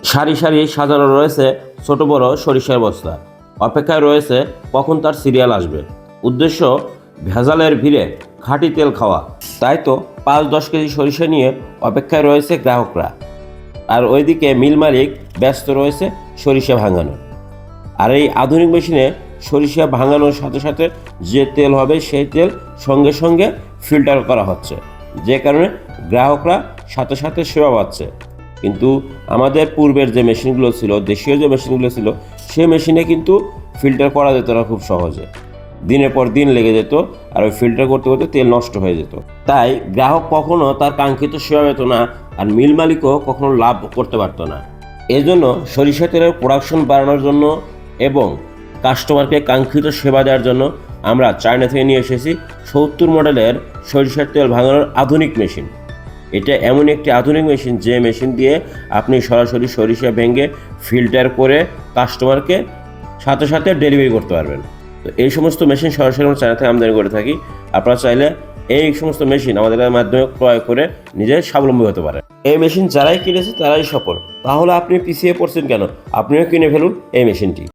সারি সারি সাজানো রয়েছে ছোট বড় সরিষার বস্তা। অপেক্ষায় রয়েছে কখন তার সিরিয়াল আসবে। উদ্দেশ্য ভেজালের ভিড়ে খাঁটি তেল খাওয়া। তাই তো 5-10 কেজি সরিষা নিয়ে অপেক্ষায় রয়েছে গ্রাহকরা। আর ওইদিকে মিল মালিক ব্যস্ত রয়েছে সরিষা ভাঙানো। আর এই আধুনিক মেশিনে সরিষা ভাঙানোর সাথে সাথে যে তেল হবে সেই তেল সঙ্গে সঙ্গে ফিল্টার করা হচ্ছে, যে কারণে গ্রাহকরা সাথে সাথে সেবা পাচ্ছে। কিন্তু আমাদের পূর্বের যে মেশিনগুলো ছিল, দেশীয় যে মেশিনগুলো ছিল, সেই মেশিনে কিন্তু ফিল্টার করা যেত না খুব সহজে। দিনের পর দিন লেগে যেত, আর ওই ফিল্টার করতে করতে তেল নষ্ট হয়ে যেত। তাই গ্রাহক কখনো তার কাঙ্ক্ষিত সেবা পেত না, আর মিল মালিকও কখনো লাভ করতে পারতো না। এজন্য সরিষা তেলের প্রোডাকশন বাড়ানোর জন্য এবং কাস্টমারকে কাঙ্ক্ষিত সেবা দেওয়ার জন্য আমরা চায়না থেকে নিয়ে এসেছি 70 মডেলের সরিষার তেল ভাঙানোর আধুনিক মেশিন। এটা এমন একটি আধুনিক মেশিন, যে মেশিন দিয়ে আপনি সরাসরি সরিষা ভেঙে ফিল্টার করে কাস্টমারকে সাথে সাথে ডেলিভারি করতে পারবেন। তো এই সমস্ত মেশিন সরাসরি আমরা চায়না থেকে আমদানি করে থাকি। আপনারা চাইলে এই সমস্ত মেশিন আমাদের মাধ্যমে ক্রয় করে নিজে স্বাবলম্বী হতে পারেন। এই মেশিন যারাই কিনেছে তারাই সফল। তাহলে আপনি পিছিয়ে পড়ছেন কেন? আপনিও কিনে ফেলুন এই মেশিনটি।